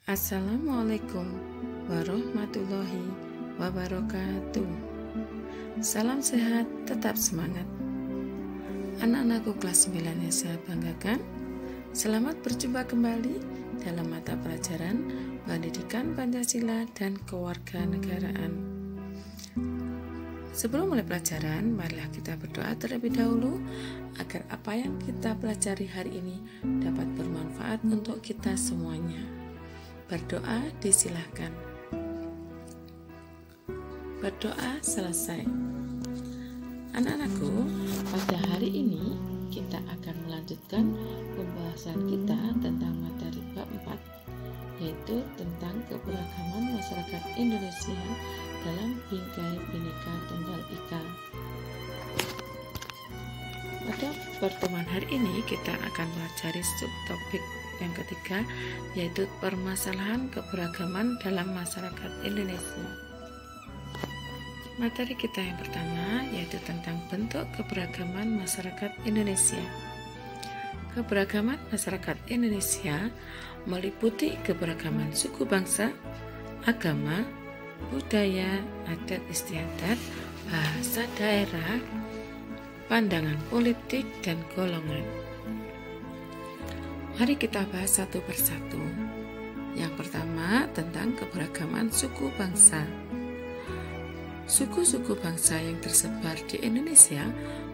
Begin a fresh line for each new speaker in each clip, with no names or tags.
Assalamualaikum warahmatullahi wabarakatuh. Salam sehat, tetap semangat. Anak-anakku kelas 9 yang saya banggakan, selamat berjumpa kembali dalam mata pelajaran Pendidikan Pancasila dan Kewarganegaraan. Sebelum mulai pelajaran, marilah kita berdoa terlebih dahulu agar apa yang kita pelajari hari ini dapat bermanfaat untuk kita semuanya. Berdoa disilahkan. Berdoa selesai. Anak-anakku, pada hari ini kita akan melanjutkan pembahasan kita tentang materi bab 4, yaitu tentang keberagaman masyarakat Indonesia dalam Bingkai Bhinneka Tunggal Ika. Pada pertemuan hari ini kita akan pelajari subtopik yang ketiga, yaitu permasalahan keberagaman dalam masyarakat Indonesia. Materi kita yang pertama yaitu tentang bentuk keberagaman masyarakat Indonesia. Keberagaman masyarakat Indonesia meliputi keberagaman suku bangsa, agama, budaya, adat istiadat, bahasa daerah, pandangan politik, dan golongan. Mari kita bahas satu persatu. Yang pertama tentang keberagaman suku bangsa. Suku-suku bangsa yang tersebar di Indonesia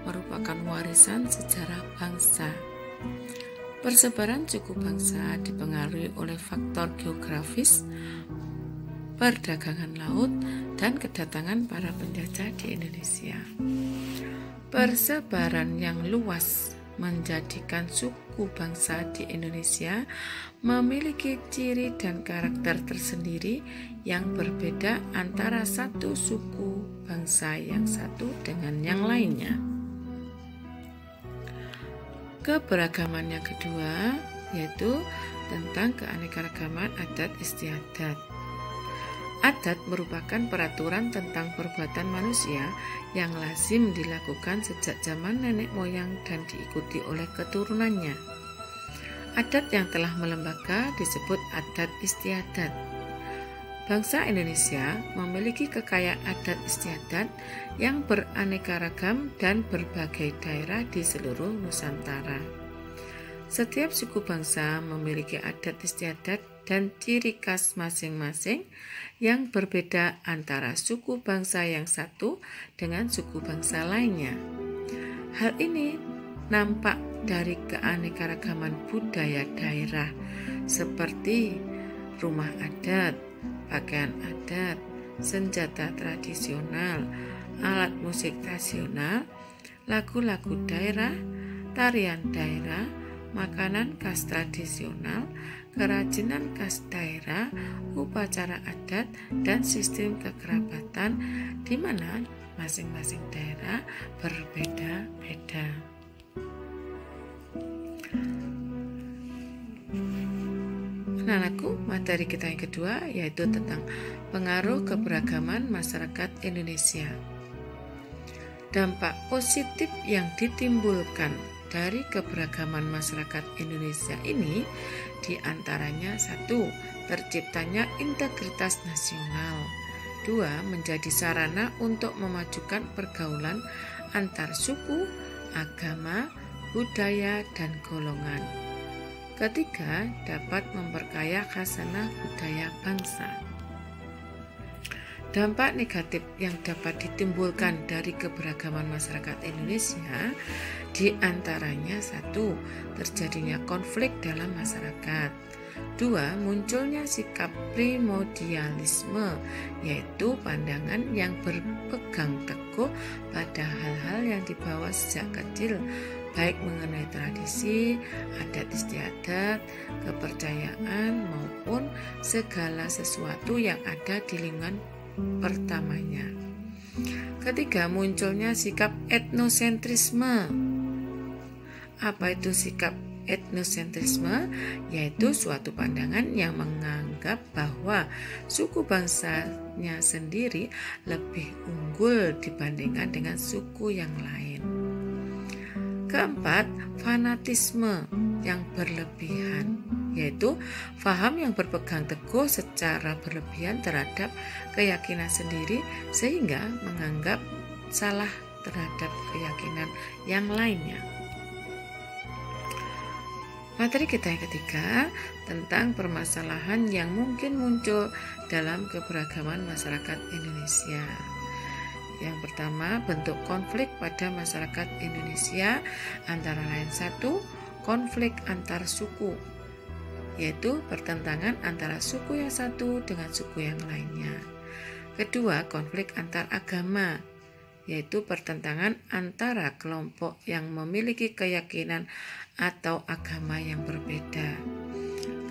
merupakan warisan sejarah bangsa. Persebaran suku bangsa dipengaruhi oleh faktor geografis, perdagangan laut, dan kedatangan para penjajah di Indonesia. Persebaran yang luas menjadikan suku bangsa di Indonesia memiliki ciri dan karakter tersendiri yang berbeda antara satu suku bangsa yang satu dengan yang lainnya. Keberagaman yang kedua yaitu tentang keanekaragaman adat istiadat. Adat merupakan peraturan tentang perbuatan manusia yang lazim dilakukan sejak zaman nenek moyang dan diikuti oleh keturunannya. Adat yang telah melembaga disebut adat istiadat. Bangsa Indonesia memiliki kekayaan adat istiadat yang beraneka ragam dan berbagai daerah di seluruh Nusantara. Setiap suku bangsa memiliki adat istiadat dan ciri khas masing-masing yang berbeda antara suku bangsa yang satu dengan suku bangsa lainnya. Hal ini nampak dari keanekaragaman budaya daerah seperti rumah adat, pakaian adat, senjata tradisional, alat musik tradisional, lagu-lagu daerah, tarian daerah, makanan khas tradisional, kerajinan khas daerah, upacara adat, dan sistem kekerabatan di mana masing-masing daerah berbeda-beda. Anak-anakku, materi kita yang kedua yaitu tentang pengaruh keberagaman masyarakat Indonesia. Dampak positif yang ditimbulkan dari keberagaman masyarakat Indonesia ini diantaranya 1. Terciptanya integritas nasional. 2. Menjadi sarana untuk memajukan pergaulan antar suku, agama, budaya, dan golongan. Ketiga, dapat memperkaya khasanah budaya bangsa. Dampak negatif yang dapat ditimbulkan dari keberagaman masyarakat Indonesia diantaranya 1. Terjadinya konflik dalam masyarakat. 2. Munculnya sikap primordialisme, yaitu pandangan yang berpegang teguh pada hal-hal yang dibawa sejak kecil, baik mengenai tradisi, adat istiadat, kepercayaan, maupun segala sesuatu yang ada di lingkungan pertamanya. Ketiga, munculnya sikap etnosentrisme. Apa itu sikap etnosentrisme? Yaitu suatu pandangan yang menganggap bahwa suku bangsanya sendiri lebih unggul dibandingkan dengan suku yang lain. Keempat, fanatisme yang berlebihan, yaitu faham yang berpegang teguh secara berlebihan terhadap keyakinan sendiri sehingga menganggap salah terhadap keyakinan yang lainnya. Materi kita yang ketiga tentang permasalahan yang mungkin muncul dalam keberagaman masyarakat Indonesia. Yang pertama, bentuk konflik pada masyarakat Indonesia antara lain: 1. Konflik antar suku, yaitu pertentangan antara suku yang satu dengan suku yang lainnya. Kedua, konflik antar agama, yaitu pertentangan antara kelompok yang memiliki keyakinan atau agama yang berbeda.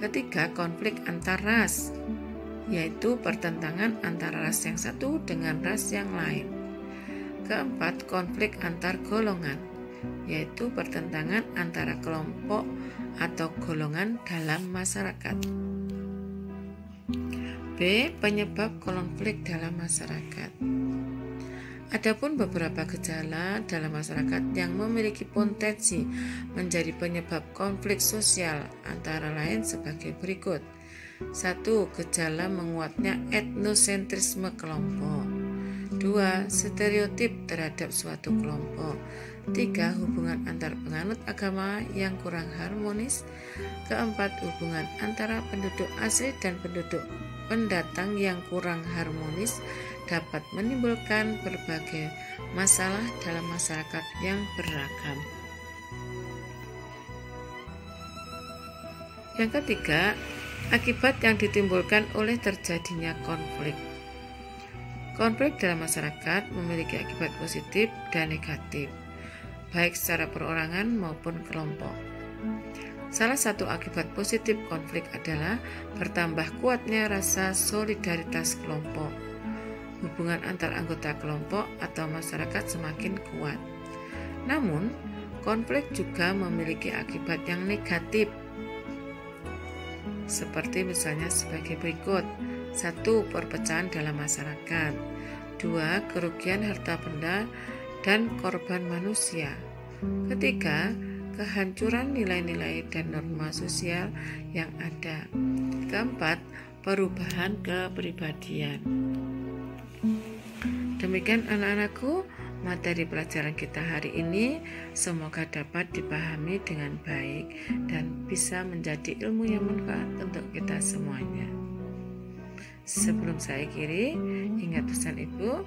Ketiga, konflik antar ras, yaitu pertentangan antara ras yang satu dengan ras yang lain. Keempat, konflik antar golongan, yaitu pertentangan antara kelompok atau golongan dalam masyarakat. B. Penyebab konflik dalam masyarakat. Adapun beberapa gejala dalam masyarakat yang memiliki potensi menjadi penyebab konflik sosial antara lain sebagai berikut. 1. Gejala menguatnya etnosentrisme kelompok. 2. Stereotip terhadap suatu kelompok. 3. Hubungan antar penganut agama yang kurang harmonis. Keempat, hubungan antara penduduk asli dan penduduk pendatang yang kurang harmonis dapat menimbulkan berbagai masalah dalam masyarakat yang beragam. Yang ketiga, akibat yang ditimbulkan oleh terjadinya konflik. Konflik dalam masyarakat memiliki akibat positif dan negatif, baik secara perorangan maupun kelompok. Salah satu akibat positif konflik adalah bertambah kuatnya rasa solidaritas kelompok. Hubungan antar anggota kelompok atau masyarakat semakin kuat. Namun, konflik juga memiliki akibat yang negatif, seperti misalnya sebagai berikut. 1. Perpecahan dalam masyarakat. 2. Kerugian harta benda dan korban manusia. Ketiga, kehancuran nilai-nilai dan norma sosial yang ada. Keempat, perubahan kepribadian. Demikian anak-anakku, materi pelajaran kita hari ini semoga dapat dipahami dengan baik dan bisa menjadi ilmu yang bermanfaat untuk kita semuanya. Sebelum saya akhiri, ingat pesan Ibu,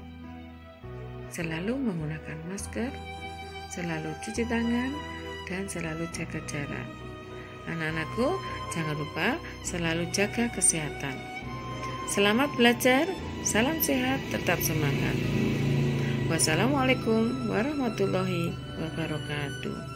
selalu menggunakan masker, selalu cuci tangan, dan selalu jaga jarak. Anak-anakku, jangan lupa selalu jaga kesehatan. Selamat belajar, salam sehat, tetap semangat. Wassalamualaikum warahmatullahi wabarakatuh.